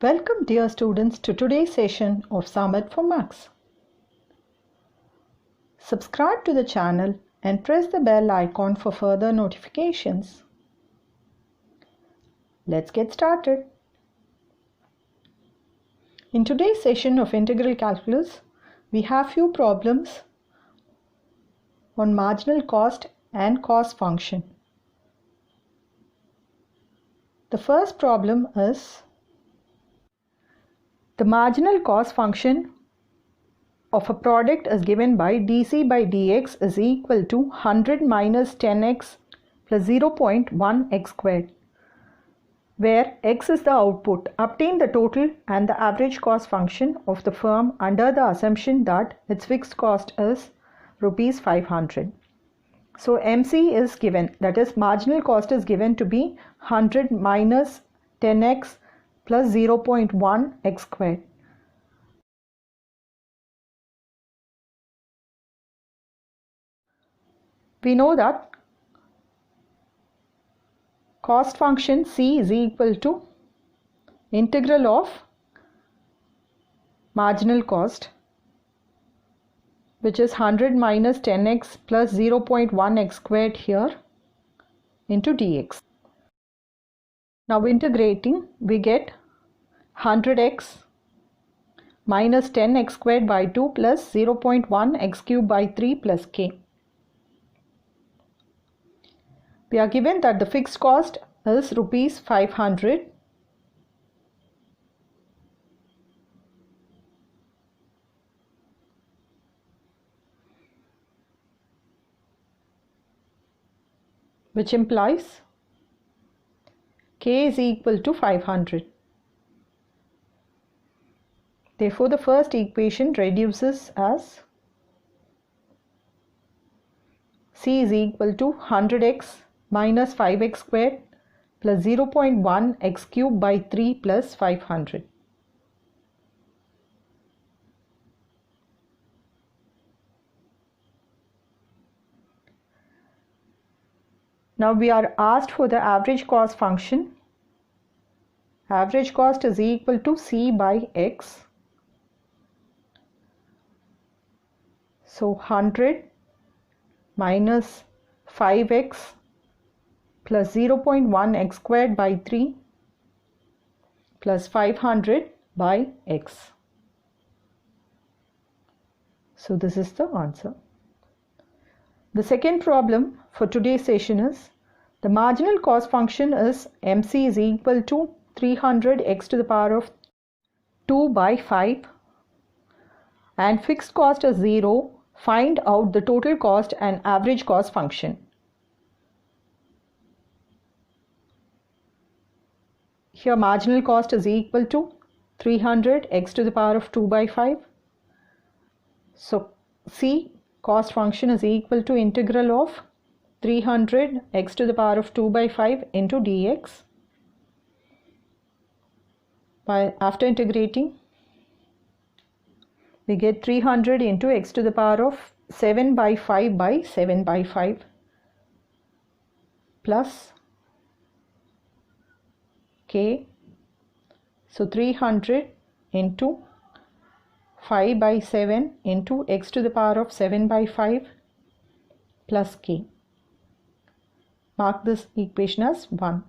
Welcome dear students to today's session of Summit for Maths. Subscribe to the channel and press the bell icon for further notifications. Let's get started. In today's session of Integral Calculus, we have few problems on marginal cost and cost function. The first problem is the marginal cost function of a product is given by dc by dx is equal to 100 minus 10x plus 0.1 x squared, where x is the output. Obtain the total and the average cost function of the firm under the assumption that its fixed cost is rupees 500. So MC is given, that is marginal cost is given to be 100 minus 10x plus 0.1 x squared. We know that cost function C is equal to integral of marginal cost, which is 100 minus 10x plus 0.1 x squared here into dx. Now integrating, we get 100x minus 10x squared by 2 plus 0.1 x cubed by 3 plus k. We are given that the fixed cost is rupees 500. Which implies k is equal to 500. Therefore, the first equation reduces as C is equal to 100x minus 5x squared plus 0.1 x cubed by 3 plus 500. Now we are asked for the average cost function. Average cost is equal to C by x. So 100 minus 5x plus 0.1 x squared by 3 plus 500 by x. So this is the answer. The second problem for today's session is the marginal cost function is MC is equal to 300 x to the power of 2 by 5 and fixed cost is 0. Find out the total cost and average cost function. Here marginal cost is equal to 300 x to the power of 2 by 5. So C cost function is equal to integral of 300 x to the power of 2 by 5 into dx. After integrating, we get 300 into x to the power of 7 by 5 by 7 by 5 plus k. So 300 into 5 by 7 into x to the power of 7 by 5 plus k. Mark this equation as 1.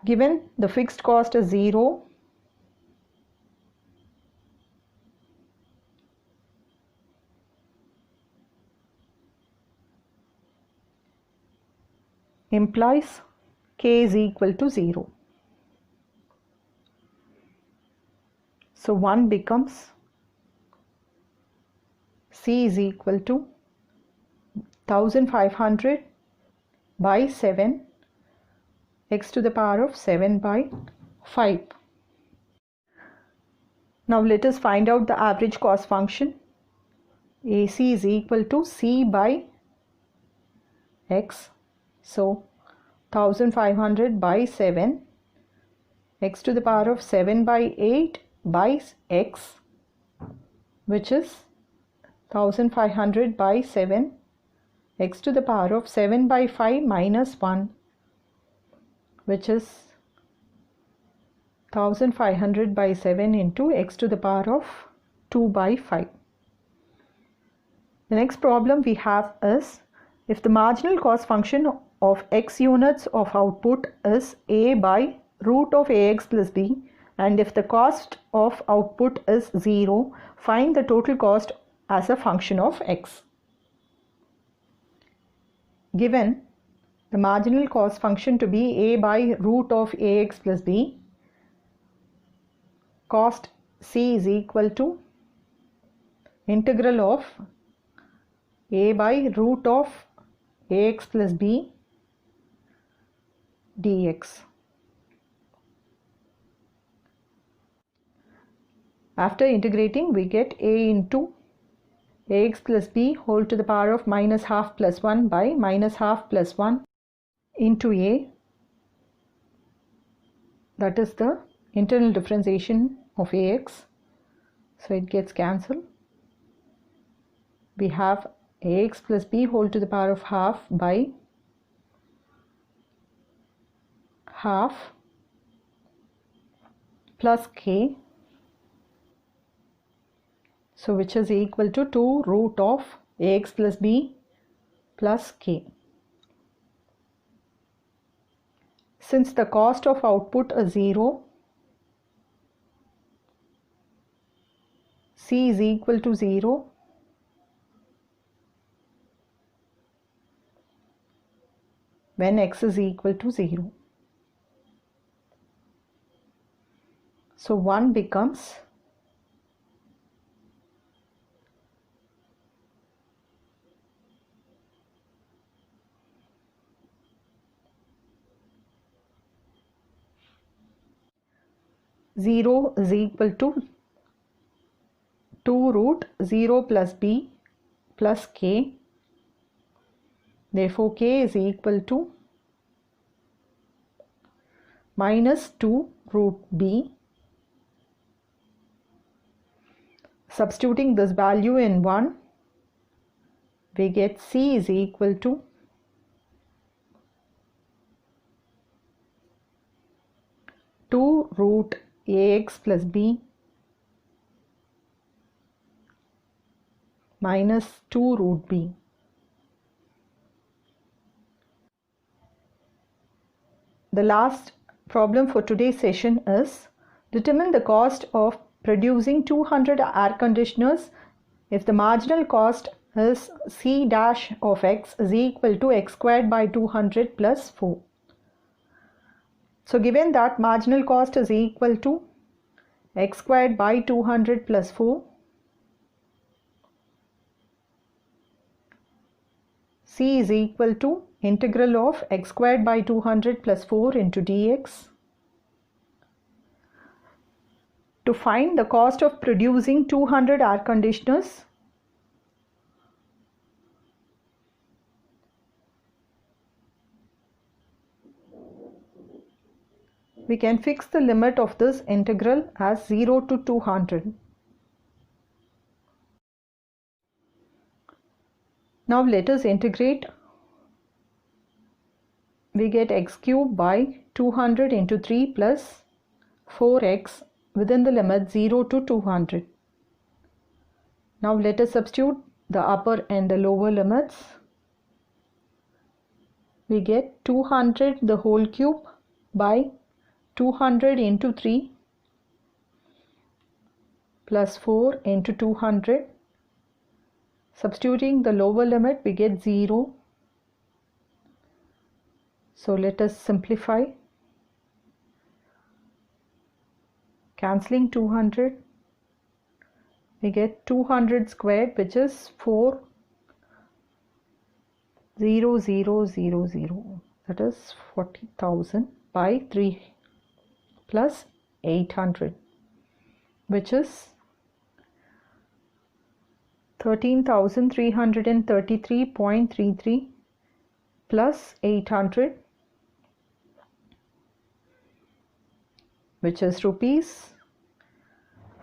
Given the fixed cost is 0, implies k is equal to 0. So 1 becomes C is equal to 1500 by 7 x to the power of 7 by 5. Now let us find out the average cost function. AC is equal to C by x. So 1500 by 7 x to the power of 7 by 8 by x, which is 1500 by 7 x to the power of 7 by 5 minus 1, which is 1500 by 7 into x to the power of 2 by 5. The next problem we have is, if the marginal cost function of x units of output is a by root of ax plus b, and if the cost of output is 0, find the total cost as a function of x. Given the marginal cost function to be a by root of ax plus b, cost c is equal to integral of a by root of ax plus b dx. After integrating, we get a into ax plus b whole to the power of minus half plus 1 by minus half plus 1 into a, that is the internal differentiation of ax, so it gets cancelled. We have ax plus b whole to the power of half by half plus k, so which is equal to 2 root of ax plus b plus k. Since the cost of output is 0, c is equal to 0, when x is equal to 0. So 1 becomes zero is equal to 2 root 0 plus b plus k. Therefore, k is equal to minus 2 root b. Substituting this value in 1, we get c is equal to two root ax plus b minus 2 root b. The last problem for today's session is, determine the cost of producing 200 air conditioners if the marginal cost is c dash of x is equal to x squared by 200 plus 4. So given that marginal cost is equal to x squared by 200 plus 4, c is equal to integral of x squared by 200 plus 4 into dx. To find the cost of producing 200 air conditioners, we can fix the limit of this integral as 0 to 200. Now let us integrate. We get x cube by 200 into 3 plus 4x within the limit 0 to 200. Now let us substitute the upper and the lower limits. We get 200 the whole cube by 200 into 3 plus 4 into 200. Substituting the lower limit, we get 0. So let us simplify. Cancelling 200, we get 200 squared, which is 400,000. That is 40,000 by 3 plus 800, which is 13,333.33 plus 800, which is rupees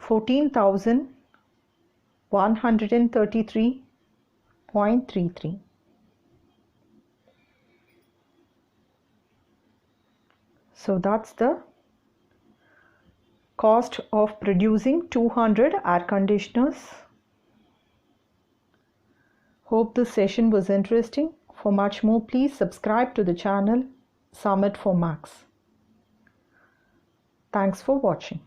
14,133.33. So that's the cost of producing 200 air conditioners. Hope this session was interesting. For much more, please subscribe to the channel Summit for Max. Thanks for watching.